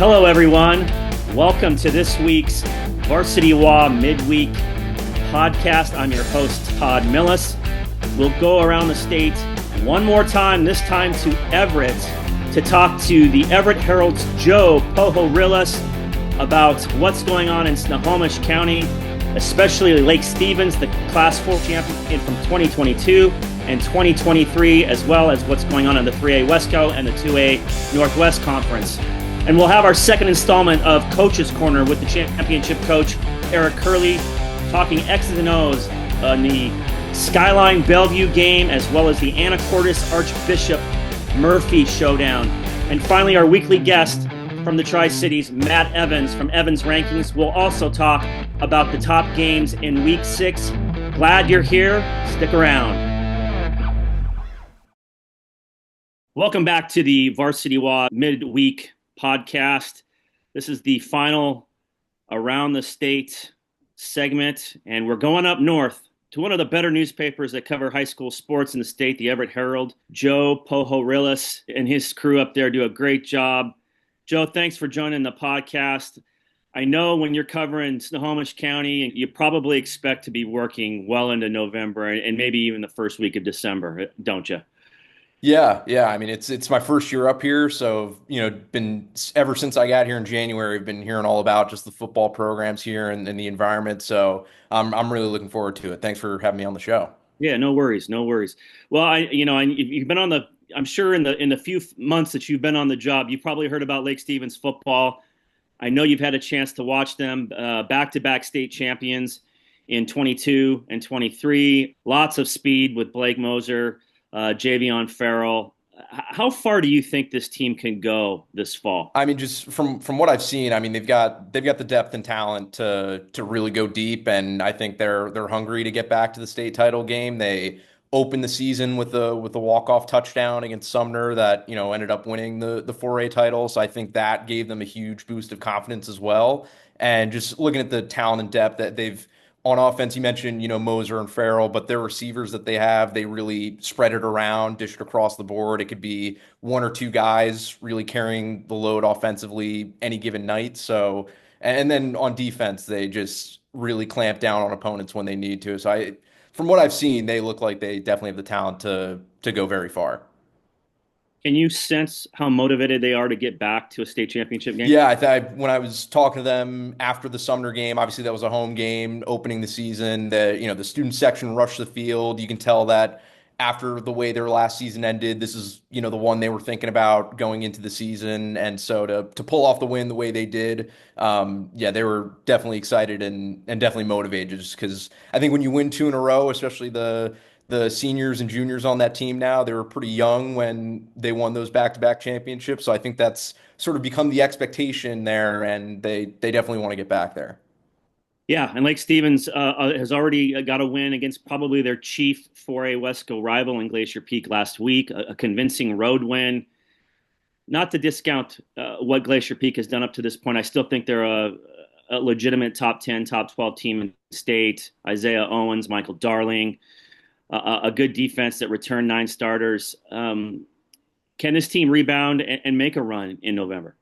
Hello, everyone. Welcome to this week's VarsityWA Midweek Podcast. I'm your host, Todd Milles. We'll go around the state one more time, this time to Everett, to talk to the Everett Herald's Joe Pohoryles about what's going on in Snohomish County, especially Lake Stevens, the Class 4 champion from 2022 and 2023, as well as what's going on in the 3A Westco and the 2A Northwest Conference. And we'll have our second installment of Coach's Corner with the championship coach, Eric Kurle, talking X's and O's on the Skyline Bellevue game, as well as the Anacortes Archbishop Murphy showdown. And finally, our weekly guest from the Tri-Cities, Matt Evans from Evans Rankings, will also talk about the top games in Week 6. Glad you're here. Stick around. Welcome back to the VarsityWA Midweek Podcast. This is the final Around the State segment, and we're going up north to one of the better newspapers that cover high school sports in the state, the Everett Herald. Joe Pohoryles and his crew up there do a great job. Joe, thanks for joining the podcast. I know when you're covering Snohomish County, you probably expect to be working well into November and maybe even the first week of December, don't you? Yeah. I mean, it's my first year up here, so been ever since I got here in January, I've been hearing all about just the football programs here and the environment. So I'm really looking forward to it. Thanks for having me on the show. Yeah, no worries. Well, you've been on I'm sure in the few months that you've been on the job, you've probably heard about Lake Stevens football. I know you've had a chance to watch them back-to-back state champions in 22 and 23. Lots of speed with Blake Moser. Javion Farrell. How far do you think this team can go this fall? I mean, just from what I've seen, I mean they've got the depth and talent to really go deep, and I think they're hungry to get back to the state title game. They opened the season with a walk-off touchdown against Sumner that ended up winning the 4A title. So I think that gave them a huge boost of confidence as well. And just looking at the talent and depth that they've on offense, you mentioned, Moser and Farrell, but their receivers that they have, they really spread it around, dish it across the board. It could be one or two guys really carrying the load offensively any given night. So, and then on defense, they just really clamp down on opponents when they need to. So from what I've seen, they look like they definitely have the talent to go very far. Can you sense how motivated they are to get back to a state championship game? Yeah, when I was talking to them after the Sumner game, obviously that was a home game opening the season. The student section rushed the field. You can tell that after the way their last season ended, this is the one they were thinking about going into the season. And so to pull off the win the way they did, they were definitely excited and definitely motivated. Just because I think when you win two in a row, especially the seniors and juniors on that team now, they were pretty young when they won those back-to-back championships. So I think that's sort of become the expectation there, and they definitely want to get back there. Yeah, and Lake Stevens has already got a win against probably their chief 4A Westco rival in Glacier Peak last week, a convincing road win. Not to discount what Glacier Peak has done up to this point, I still think they're a legitimate top 10, top 12 team in the state. Isaiah Owens, Michael Darling, a good defense that returned 9 starters. Can this team rebound and make a run in November?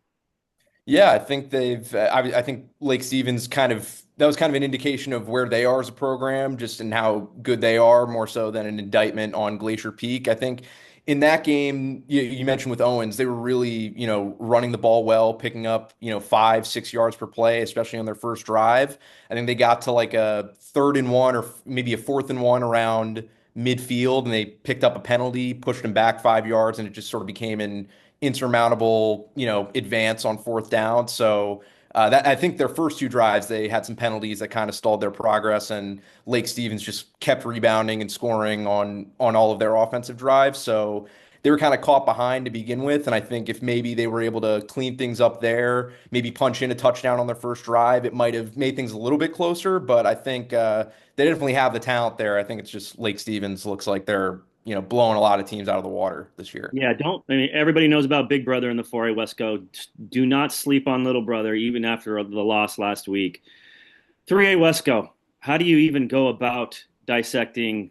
Yeah, I think I think Lake Stevens that was kind of an indication of where they are as a program, just in how good they are, more so than an indictment on Glacier Peak. I think in that game, you mentioned with Owens, they were really, running the ball well, picking up, 5-6 yards per play, especially on their first drive. I think they got to like a 3rd and 1 or maybe a 4th and 1 around midfield, and they picked up a penalty, pushed them back 5 yards, and it just sort of became an insurmountable, advance on 4th down. So I think their first 2 drives, they had some penalties that kind of stalled their progress, and Lake Stevens just kept rebounding and scoring on all of their offensive drives. So they were kind of caught behind to begin with, and I think if maybe they were able to clean things up there, maybe punch in a touchdown on their first drive, it might have made things a little bit closer. But I think they definitely have the talent there. I think it's just Lake Stevens looks like they're blowing a lot of teams out of the water this year. Yeah, everybody knows about Big Brother in the 4A Westco. Do not sleep on Little Brother, even after the loss last week. 3A Westco, how do you even go about dissecting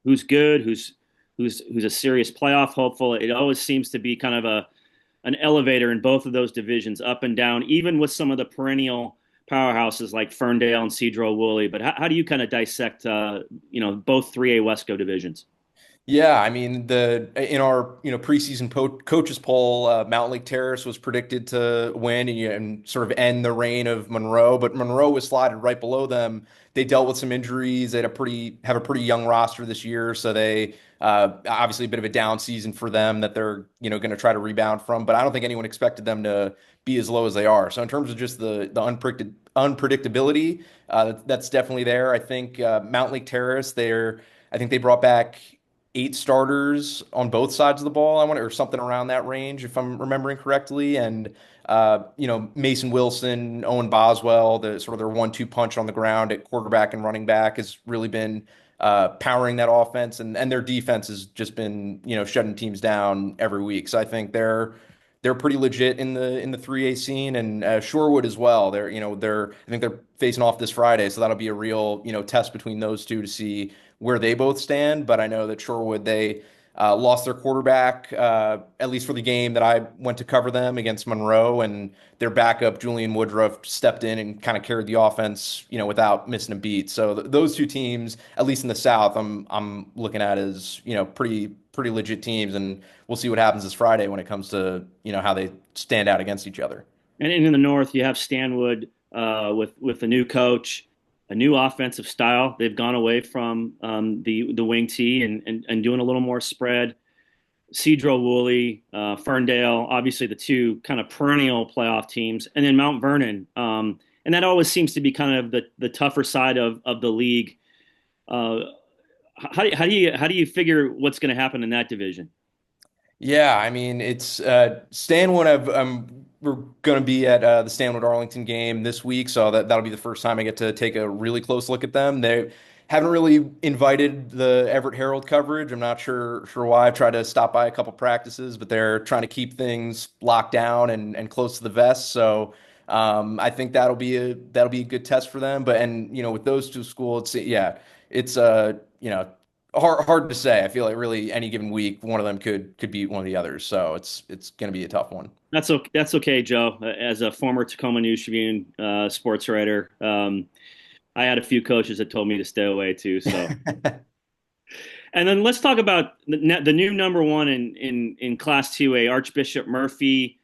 who's good, who's a serious playoff hopeful? It always seems to be kind of an elevator in both of those divisions, up and down, even with some of the perennial powerhouses like Ferndale and Cedro-Woolley. But how do you kind of dissect, both 3A Wesco divisions? Yeah, I mean the in our preseason coaches poll, Mountain Lake Terrace was predicted to win and sort of end the reign of Monroe, but Monroe was slotted right below them. They dealt with some injuries. They had a pretty young roster this year, so they obviously a bit of a down season for them that they're going to try to rebound from. But I don't think anyone expected them to be as low as they are. So in terms of just the unpredictability, that's definitely there. I think Mountain Lake Terrace, I think they brought back 8 starters on both sides of the ball. I want or something around that range, if I'm remembering correctly. And Mason Wilson, Owen Boswell, the sort of their 1-2 punch on the ground at quarterback and running back has really been powering that offense, and their defense has just been shutting teams down every week. So I think they're pretty legit in the 3A scene, and Shorewood as well. I think they're facing off this Friday, so that'll be a real test between those two to see where they both stand. But I know that Shorewood, they lost their quarterback, at least for the game that I went to cover them against Monroe, and their backup, Julian Woodruff, stepped in and kind of carried the offense, without missing a beat. So those two teams, at least in the South, I'm looking at as, pretty legit teams, and we'll see what happens this Friday when it comes to, how they stand out against each other. And in the North, you have Stanwood with the new coach, a new offensive style. They've gone away from the wing tee and doing a little more spread. Cedro-Woolley, Ferndale, obviously the two kind of perennial playoff teams, and then Mount Vernon. And that always seems to be kind of the tougher side of the league. How do you figure what's going to happen in that division? Yeah, I mean, it's Stanwood. We're going to be at the Stanwood Arlington game this week, so that'll be the first time I get to take a really close look at them. They haven't really invited the Everett Herald coverage. I'm not sure why. I've tried to stop by a couple practices, but they're trying to keep things locked down and close to the vest. So I think that'll be a good test for them. But with those two schools, it's hard to say. I feel like really any given week, one of them could beat one of the others. So it's going to be a tough one. That's okay, Joe. As a former Tacoma News Tribune sports writer, I had a few coaches that told me to stay away too. So, and then let's talk about the new number one in Class 2A, Archbishop Murphy.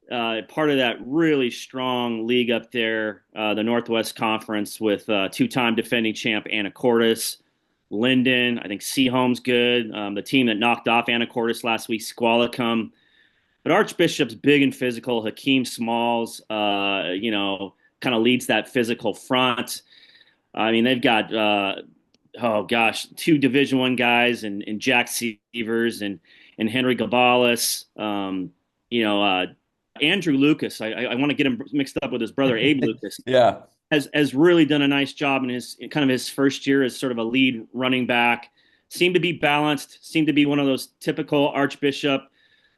Part of that really strong league up there, the Northwest Conference, with two-time defending champ Anacortes, Linden. I think Seaholm's good. The team that knocked off Anacortes last week, Squalicum. But Archbishop's big and physical. Hakeem Smalls, kind of leads that physical front. I mean, they've got, two Division I guys and Jack Severs and Henry Gabalis. Andrew Lucas. I want to get him mixed up with his brother Abe Lucas. Yeah, has really done a nice job in his first year as sort of a lead running back. Seemed to be balanced. Seemed to be one of those typical Archbishop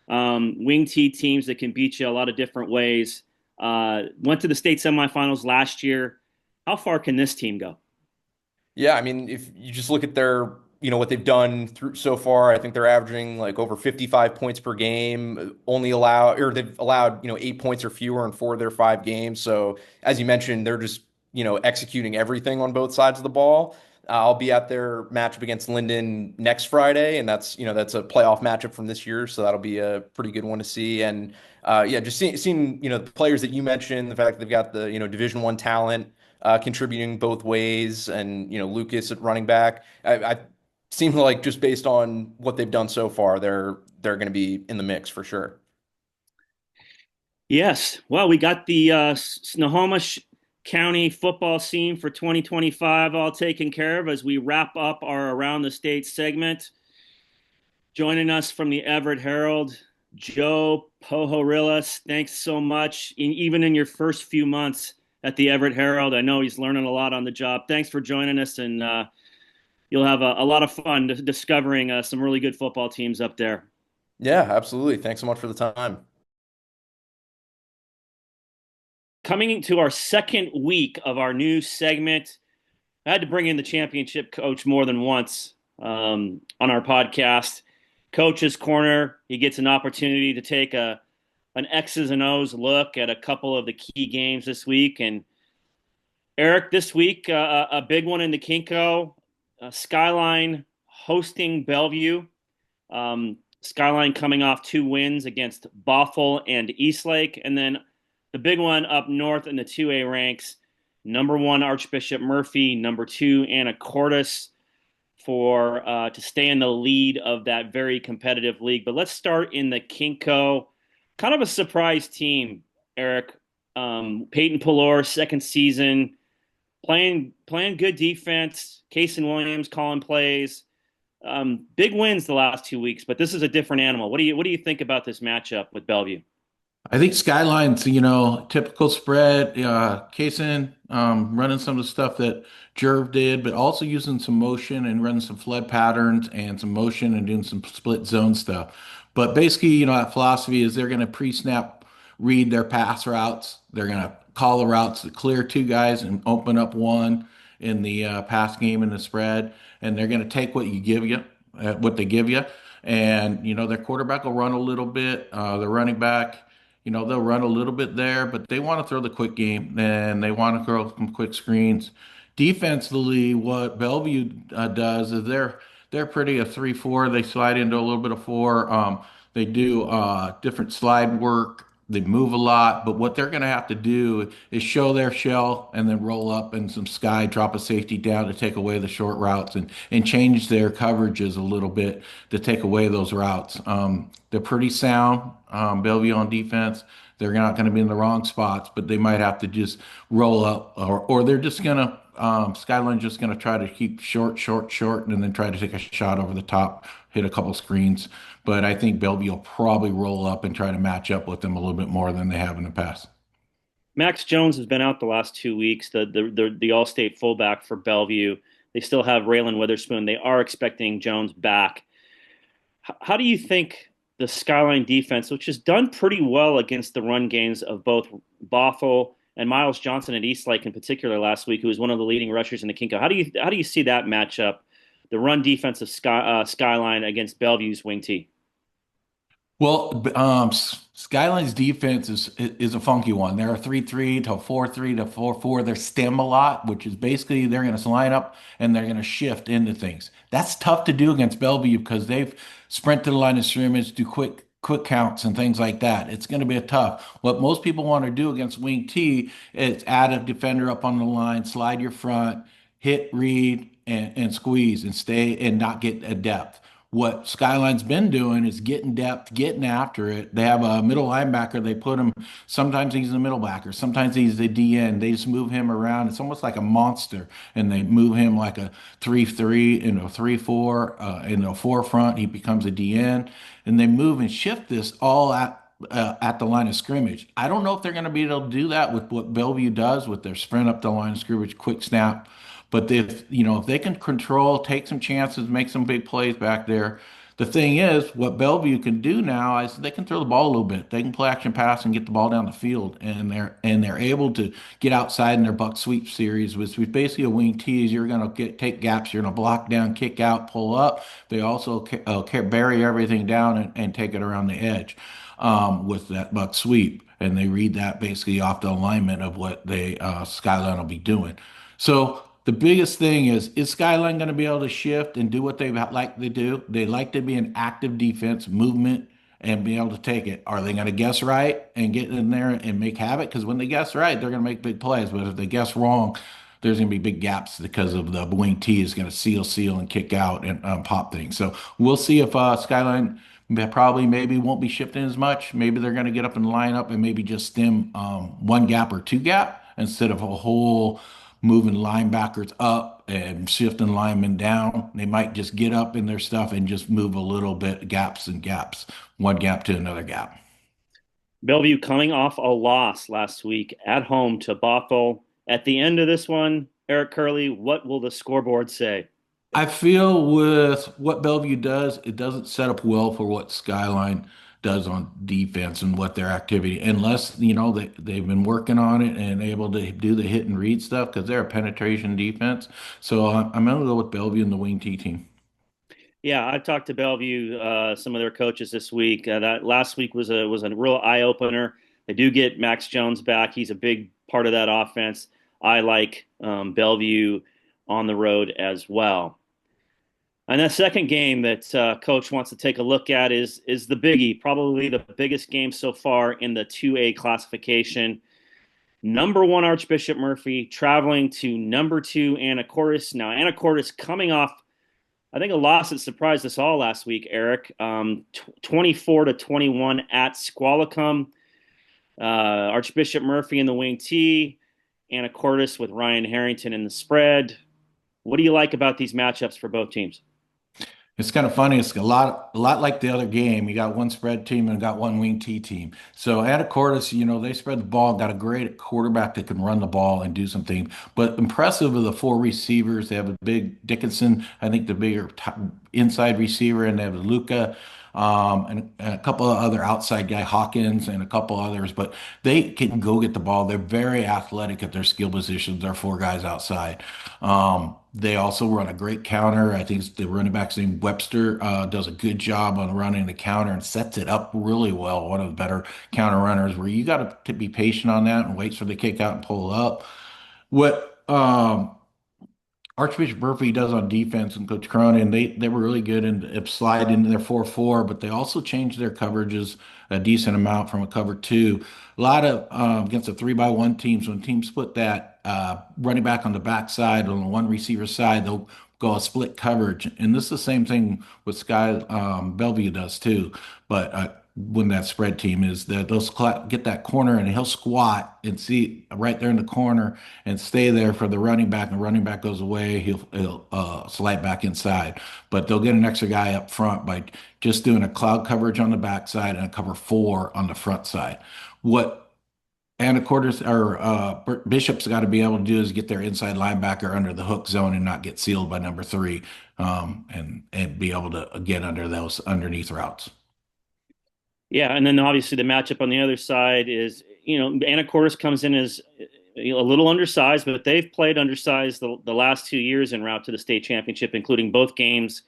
wing T teams that can beat you a lot of different ways. Went to the state semifinals last year. How far can this team go? Yeah, I mean, if you just look at their, what they've done through so far, I think they're averaging like over 55 points per game. They've allowed 8 points or fewer in 4 of their 5 games. So as you mentioned, they're just executing everything on both sides of the ball. I'll be at their matchup against Linden next Friday, and that's a playoff matchup from this year, so that'll be a pretty good one to see. And just seeing the players that you mentioned, the fact that they've got the Division I talent contributing both ways, and Lucas at running back. I seem like just based on what they've done so far, they're going to be in the mix for sure. Yes. Well, we got the Snohomish County football scene for 2025 all taken care of as we wrap up our Around the State segment. Joining us from the Everett Herald, Joe Pohoryles. Thanks so much. Even in your first few months at the Everett Herald, I know he's learning a lot on the job. Thanks for joining us, and you'll have a lot of fun discovering some really good football teams up there. Yeah, absolutely. Thanks so much for the time. Coming into our second week of our new segment, I had to bring in the championship coach more than once on our podcast. Coach's Corner, he gets an opportunity to take a an X's and O's look at a couple of the key games this week. And Eric, this week, a big one in the Kinko, Skyline hosting Bellevue. Skyline coming off 2 wins against Bothell and Eastlake. And then the big one up north in the 2A ranks, number 1 Archbishop Murphy, number 2 Anacortes for to stay in the lead of that very competitive league. But let's start in the Kinko. Kind of a surprise team, Eric. Peyton Pallor, second season, playing good defense. Cason Williams calling plays. Big wins the last 2 weeks, but this is a different animal. What do you think about this matchup with Bellevue? I think Skyline's, typical spread, Kaysen, running some of the stuff that Jerv did, but also using some motion and running some flood patterns and some motion and doing some split zone stuff. But basically, that philosophy is they're going to pre-snap read their pass routes. They're going to call the routes to clear 2 guys and open up 1 in the pass game and the spread. And they're going to take what what they give you. And, their quarterback will run a little bit. The running back, they'll run a little bit there, but they want to throw the quick game and they want to throw some quick screens. Defensively, what Bellevue does is they're pretty a 3-4. They slide into a little bit of 4. They do different slide work. They move a lot, but what they're going to have to do is show their shell and then roll up in some sky, drop a safety down to take away the short routes and change their coverages a little bit to take away those routes. They're pretty sound, Bellevue on defense. They're not going to be in the wrong spots, but they might have to just roll up or they're just going to Skyline's just going to try to keep short, and then try to take a shot over the top, hit a couple screens. But I think Bellevue will probably roll up and try to match up with them a little bit more than they have in the past. Max Jones has been out the last 2 weeks, the All-State fullback for Bellevue. They still have Raylan Witherspoon. They are expecting Jones back. How do you think the Skyline defense, which has done pretty well against the run games of both Bothell and Miles Johnson at Eastlake in particular last week, who was one of the leading rushers in the Kinko, how do you see that matchup, the run defense of Skyline against Bellevue's wing T? Well, Skyline's defense is a funky one. They're a 3-3 to a 4-3 to 4-4. They're stem a lot, which is basically they're going to line up and they're going to shift into things. That's tough to do against Bellevue because they've sprinted to the line of scrimmage, do quick counts and things like that. It's going to be a tough. What most people want to do against wing T is add a defender up on the line, slide your front, hit, read, and squeeze and stay and not get a depth. What Skyline's been doing is getting depth, getting after it. They have a middle linebacker. They put him, sometimes he's a middle backer, sometimes he's the DN. They just move him around. It's almost like a monster. And they move him like a 3-3 into a 3-4, into a 4 front. He becomes a DN. And they move and shift this all at the line of scrimmage. I don't know if they're going to be able to do that with what Bellevue does with their sprint up the line of scrimmage, quick snap. But if they can control, take some chances, make some big plays back there. The thing is, what Bellevue can do now is they can throw the ball a little bit. They can play action pass and get the ball down the field, and they're able to get outside in their buck sweep series, which is basically a wing tease. You're going to take gaps. You're going to block down, kick out, pull up. They also bury everything down and take it around the edge with that buck sweep, and they read that basically off the alignment of what Skyline will be doing. So. The biggest thing is Skyline going to be able to shift and do what they like to do? They like to be an active defense, movement, and be able to take it. Are they going to guess right and get in there and make havoc? Because when they guess right, they're going to make big plays. But if they guess wrong, there's going to be big gaps because of the wing T is going to seal, and kick out and pop things. So we'll see if Skyline maybe won't be shifting as much. Maybe they're going to get up and line up and maybe just stem 1 gap or 2 gap instead of a whole moving linebackers up and shifting linemen down. They might just get up in their stuff and just move a little bit, gaps, 1 gap to another gap. Bellevue coming off a loss last week at home to Bothell. At the end of this one, Eric Kurle, what will the scoreboard say? I feel with what Bellevue does, it doesn't set up well for what Skyline does on defense and what their activity, unless they've been working on it and able to do the hit and read stuff because they're a penetration defense. So I'm going to go with Bellevue and the wing T team. Yeah, I've talked to Bellevue, some of their coaches this week. That last week was a real eye opener. They do get Max Jones back. He's a big part of that offense. I like Bellevue on the road as well. And that second game that Coach wants to take a look at is the biggie, probably the biggest game so far in the 2A classification. Number one Archbishop Murphy traveling to number two Anacortes. Now Anacortes coming off, I think, a loss that surprised us all last week, Eric. 24-21 at Squalicum. Archbishop Murphy in the wing T. Anacortes with Ryan Harrington in the spread. What do you like about these matchups for both teams? It's kind of funny. It's a lot like the other game. You got one spread team and got one wing T team. So Anacortes, they spread the ball, got a great quarterback that can run the ball and do something. But impressive of the four receivers. They have a big Dickinson, I think the bigger inside receiver, and they have Luca, and a couple of other outside guy, Hawkins, and a couple others. But they can go get the ball. They're very athletic at their skill positions. They're four guys outside. They also run a great counter. I think the running back's name Webster does a good job on running the counter and sets it up really well. One of the better counter runners where you got to be patient on that and wait for the kick out and pull up. What Archbishop Murphy does on defense and Coach Cronin, they were really good and slide into their 4-4, but they also changed their coverages a decent amount from a cover two. A lot of against the 3-by-1 teams, when teams put that running back on the backside on the one receiver side, they'll go a split coverage. And this is the same thing with Sky Bellevue does too. But when that spread team is that get that corner and he'll squat and see right there in the corner and stay there for the running back. And the running back goes away, he'll slide back inside. But they'll get an extra guy up front by just doing a cloud coverage on the backside and a cover four on the front side. What Anacortes or Bishop's got to be able to do is get their inside linebacker under the hook zone and not get sealed by number three, and be able to get under those underneath routes. Yeah, and then obviously the matchup on the other side is, Anacortes comes in as a little undersized, but they've played undersized the last 2 years en route to the state championship, including both games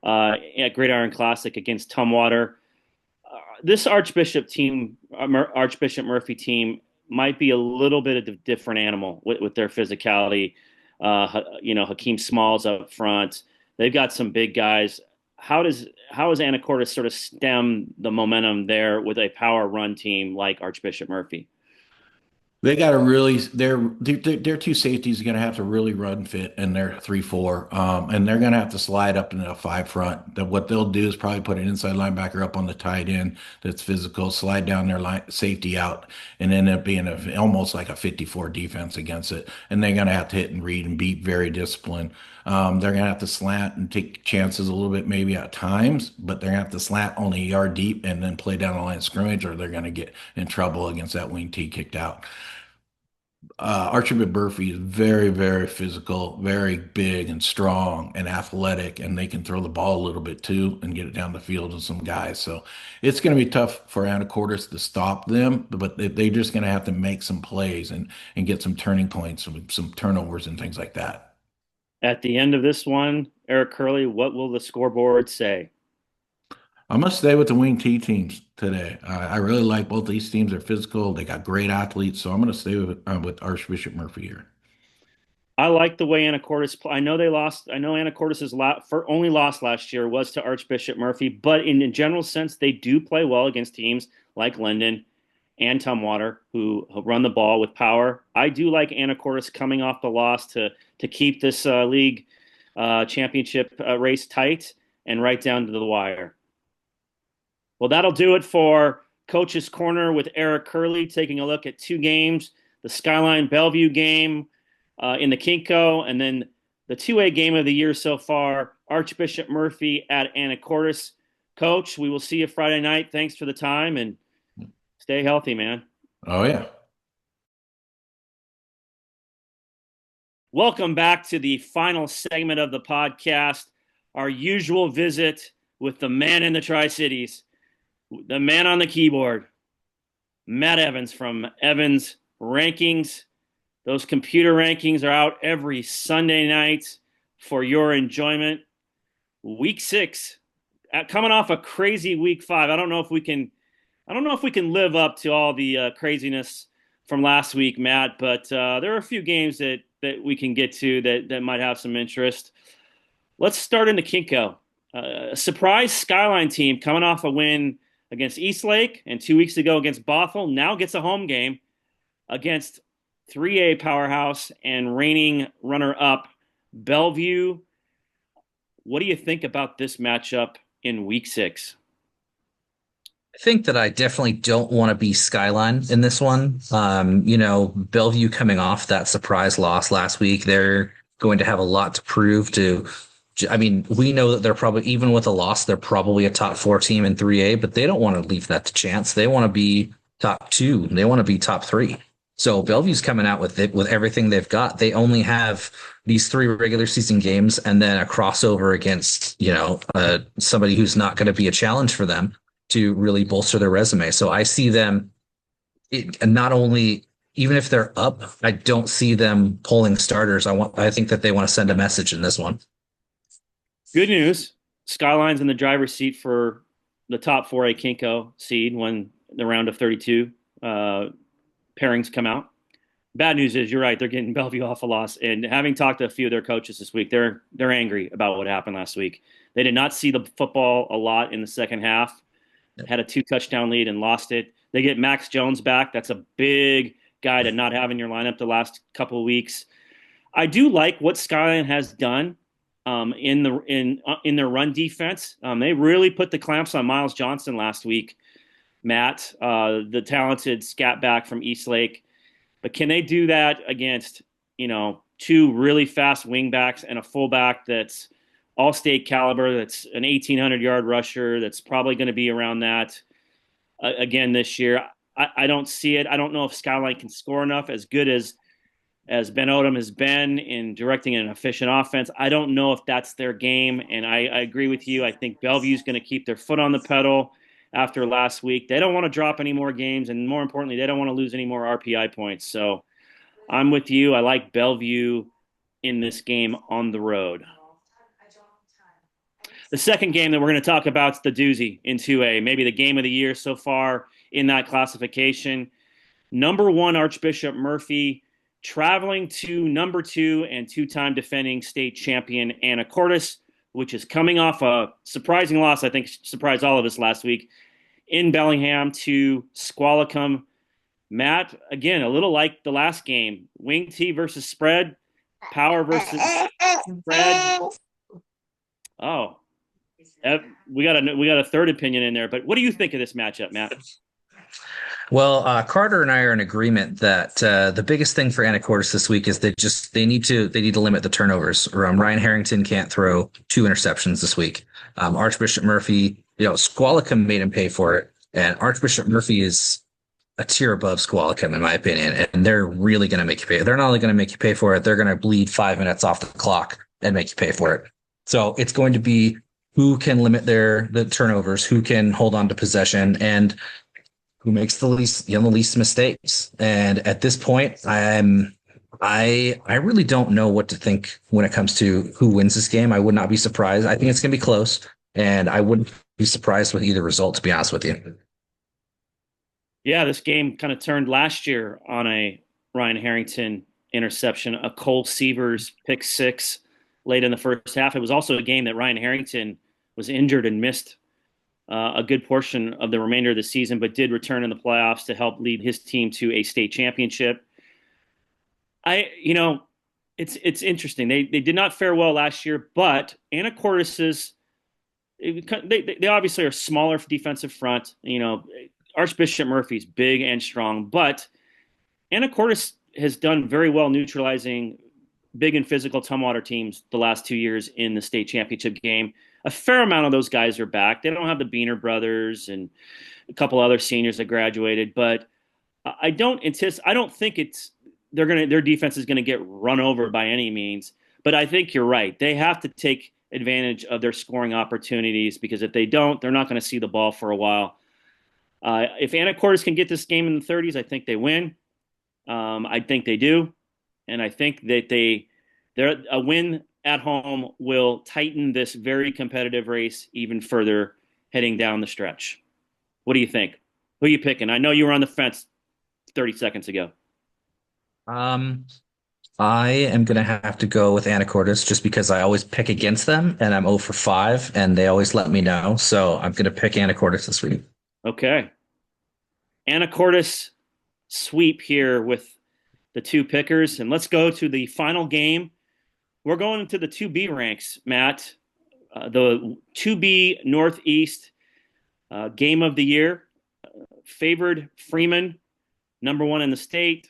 at Great Iron Classic against Tumwater. This Archbishop Murphy team might be a little bit of a different animal with their physicality. Hakeem Smalls up front. They've got some big guys. How is Anacortes sort of stem the momentum there with a power run team like Archbishop Murphy? They got to really their two safeties are going to have to really run fit in their 3-4, and they're going to have to slide up into a five front. That what they'll do is probably put an inside linebacker up on the tight end that's physical, slide down their safety out, and end up being almost like a 54 defense against it. And they're going to have to hit and read and be very disciplined. They're going to have to slant and take chances a little bit maybe at times, but they're going to have to slant only a yard deep and then play down the line of scrimmage, or they're going to get in trouble against that wing T kicked out. Archibald Murphy is very, very physical, very big and strong and athletic, and they can throw the ball a little bit too and get it down the field with some guys. So it's going to be tough for Anacortes to stop them, but they're just going to have to make some plays and get some turning points, some turnovers and things like that. At the end of this one, Eric Kurle, what will the scoreboard say? I'm going to stay with the wing T teams today. I really like both these teams. They're physical. They got great athletes. So I'm going to stay with Archbishop Murphy here. I like the way Anacortes play. I know they lost. I know Anacortes' only loss last year was to Archbishop Murphy, but in a general sense, they do play well against teams like Linden and Tumwater who run the ball with power. I do like Anacortes coming off the loss to keep this league championship race tight and right down to the wire. Well, that'll do it for Coach's Corner with Eric Kurle, taking a look at two games, the Skyline Bellevue game in the Kinko, and then the 2A game of the year so far, Archbishop Murphy at Anacortes. Coach, we will see you Friday night. Thanks for the time, and stay healthy, man. Oh, yeah. Welcome back to the final segment of the podcast, our usual visit with the man in the Tri-Cities. The man on the keyboard, Matt Evans from Evans Rankings. Those computer rankings are out every Sunday night for your enjoyment. Week 6, coming off a crazy week 5. I don't know if we can live up to all the craziness from last week, Matt, but there are a few games that we can get to that might have some interest. Let's start in the Kinko. A surprise Skyline team coming off a win against Eastlake and 2 weeks ago against Bothell now gets a home game against 3A powerhouse and reigning runner-up Bellevue. What do you think about this matchup in week 6? I think that I definitely don't want to be Skyline in this one. Bellevue coming off that surprise loss last week, they're going to have a lot to prove to. I mean, we know that they're probably, even with a loss, they're probably a top 4 team in 3A, but they don't want to leave that to chance. They want to be top 2. They want to be top 3. So Bellevue's coming out with everything they've got. They only have these 3 regular season games and then a crossover against, somebody who's not going to be a challenge for them to really bolster their resume. So I see them not only, even if they're up, I don't see them pulling starters. I think that they want to send a message in this one. Good news. Skyline's in the driver's seat for the top 4A Kinko seed when the round of 32 pairings come out. Bad news is, you're right, they're getting Bellevue off a loss. And having talked to a few of their coaches this week, they're angry about what happened last week. They did not see the football a lot in the second half. Had a 2-touchdown lead and lost it. They get Max Jones back. That's a big guy to not have in your lineup the last couple of weeks. I do like what Skyline has done in their run defense. They really put the clamps on Miles Johnson last week, Matt, the talented scat back from Eastlake. But can they do that against, 2 really fast wingbacks and a fullback that's all-state caliber, that's an 1,800-yard rusher, that's probably going to be around that again this year? I don't see it. I don't know if Skyline can score enough, as good as Ben Odom has been in directing an efficient offense. I don't know if that's their game, and I agree with you. I think Bellevue's going to keep their foot on the pedal after last week. They don't want to drop any more games, and more importantly, they don't want to lose any more RPI points. So I'm with you. I like Bellevue in this game on the road. The second game that we're going to talk about is the doozy in 2A, maybe the game of the year so far in that classification. Number 1, Archbishop Murphy, traveling to number 2 and 2-time defending state champion Anacortes, which is coming off a surprising loss, I think surprised all of us last week, in Bellingham to Squalicum. Matt, again, a little like the last game, wing T versus spread, power versus spread. Oh, we got a third opinion in there, but what do you think of this matchup, Matt? Well, Carter and I are in agreement that the biggest thing for Anacortes this week is they need to limit the turnovers. Ryan Harrington can't throw 2 interceptions this week. Archbishop Murphy, Squalicum made him pay for it, and Archbishop Murphy is a tier above Squalicum in my opinion, and they're really going to make you pay. They're not only going to make you pay for it, they're going to bleed 5 minutes off the clock and make you pay for it. So it's going to be who can limit the turnovers, who can hold on to possession, and who makes the least mistakes. And at this point, I really don't know what to think when it comes to who wins this game. I would not be surprised. I think it's going to be close, and I wouldn't be surprised with either result, to be honest with you. Yeah, this game kind of turned last year on a Ryan Harrington interception, a Cole Sievers pick 6 late in the first half. It was also a game that Ryan Harrington was injured and missed a good portion of the remainder of the season, but did return in the playoffs to help lead his team to a state championship. It's interesting. They did not fare well last year, but Anacortes they obviously are smaller defensive front. Archbishop Murphy's big and strong, but Anacortes has done very well neutralizing big and physical Tumwater teams the last 2 years in the state championship game. A fair amount of those guys are back. They don't have the Beaner brothers and a couple other seniors that graduated, but I don't think their defense is going to get run over by any means. But I think you're right. They have to take advantage of their scoring opportunities, because if they don't, they're not going to see the ball for a while. If Anacortes can get this game in the 30s, I think they win. I think they do. And I think that a win at home will tighten this very competitive race even further heading down the stretch. What do you think? Who are you picking? I know you were on the fence 30 seconds ago. I am going to have to go with Anacortes just because I always pick against them and I'm 0 for 5 and they always let me know. So I'm going to pick Anacortes this week. Okay. Anacortes sweep here with the two pickers. And let's go to the final game. We're going to the 2B ranks, Matt. The 2B Northeast game of the year. Favored Freeman, number 1 in the state.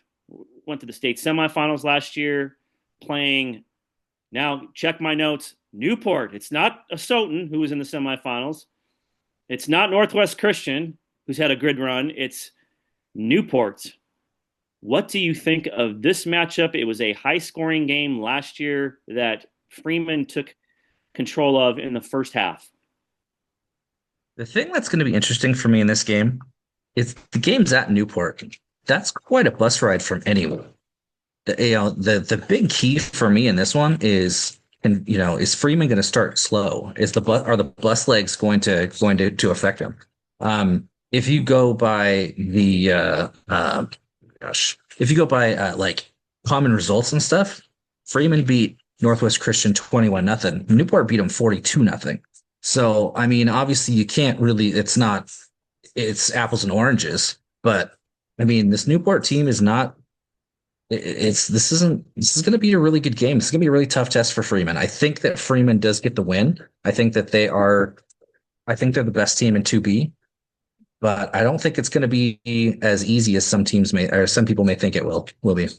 Went to the state semifinals last year, playing, now check my notes, Newport. It's not Asotin, who was in the semifinals. It's not Northwest Christian, who's had a good run. It's Newport. What do you think of this matchup? It was a high-scoring game last year that Freeman took control of in the first half. The thing that's going to be interesting for me in this game is the game's at Newport. That's quite a bus ride from anywhere. The big key for me in this one is, is Freeman going to start slow? Are the bus legs going to affect him? If you go by like common results and stuff, Freeman beat Northwest Christian 21-0. Newport beat him 42-0. So I mean, obviously you can't really. It's apples and oranges, but I mean, this Newport team is not. This is going to be a really good game. It's going to be a really tough test for Freeman. I think that Freeman does get the win. I think they're the best team in 2B, but I don't think it's going to be as easy as some people may think it will be.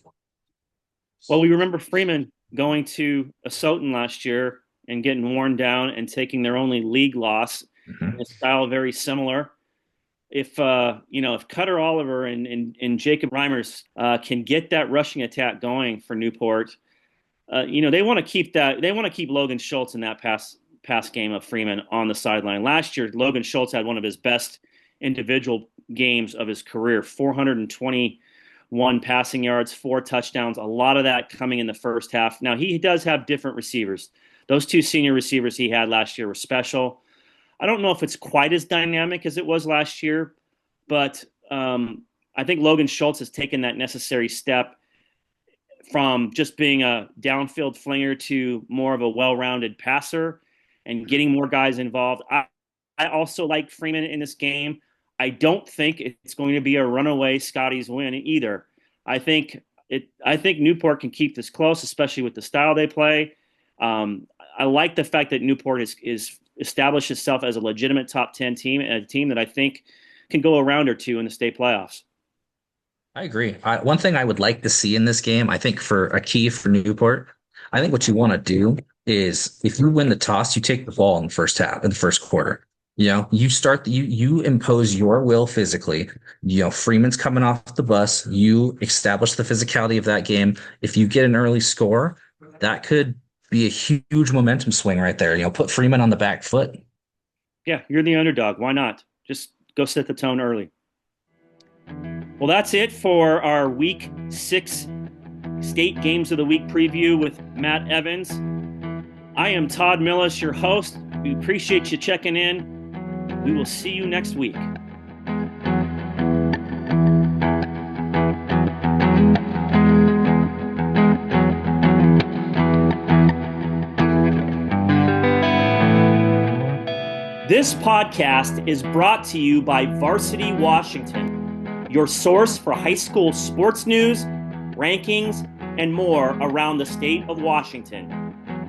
Well, we remember Freeman going to Asotin last year and getting worn down and taking their only league loss. Mm-hmm. A style very similar. If Cutter Oliver and Jacob Reimers can get that rushing attack going for Newport, they want to keep that. They want to keep Logan Schultz in that pass game of Freeman on the sideline. Last year, Logan Schultz had one of his best individual games of his career: 421 passing yards, 4 touchdowns. A lot of that coming in the first half. Now he does have different receivers. Those 2 senior receivers he had last year were special. I don't know if it's quite as dynamic as it was last year, but I think Logan Schultz has taken that necessary step from just being a downfield flinger to more of a well-rounded passer and getting more guys involved. I also like Freeman in this game. I don't think it's going to be a runaway Scotty's win either. I think Newport can keep this close, especially with the style they play. I like the fact that Newport is established itself as a legitimate top 10 team and a team that I think can go a round or two in the state playoffs. I agree. One thing I would like to see in this game, I think for a key for Newport, I think what you want to do is if you win the toss, you take the ball in the first quarter. You impose your will physically. Freeman's coming off the bus. You establish the physicality of that game. If you get an early score, that could be a huge momentum swing right there. Put Freeman on the back foot. Yeah, you're the underdog. Why not? Just go set the tone early. Well, that's it for our Week 6 State Games of the Week preview with Matt Evans. I am Todd Milles, your host. We appreciate you checking in. We will see you next week. This podcast is brought to you by Varsity Washington, your source for high school sports news, rankings, and more around the state of Washington.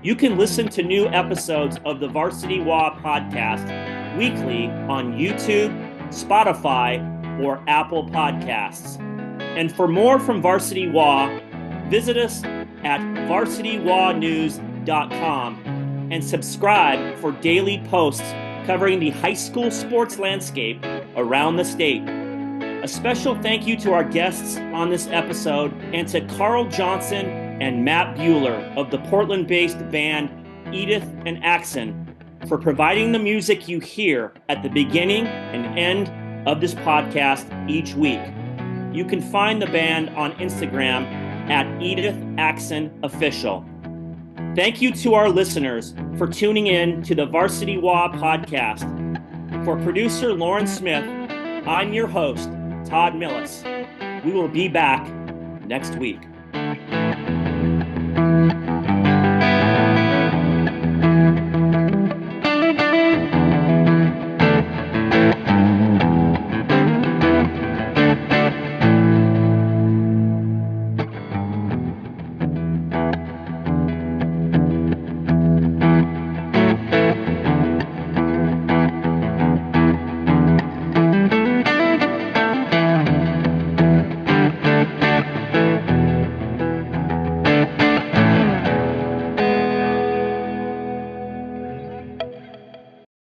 You can listen to new episodes of the VarsityWA Podcast weekly on YouTube, Spotify, or Apple Podcasts. And for more from Varsity WA, visit us at varsitywanews.com and subscribe for daily posts covering the high school sports landscape around the state. A special thank you to our guests on this episode and to Carl Johnson and Matt Bueller of the Portland-based band Edith and Axon for providing the music you hear at the beginning and end of this podcast each week. You can find the band on Instagram at Edith Axon Official. Thank you to our listeners for tuning in to the VarsityWA Podcast. For producer Lauren Smith, I'm your host, Todd Milles. We will be back next week.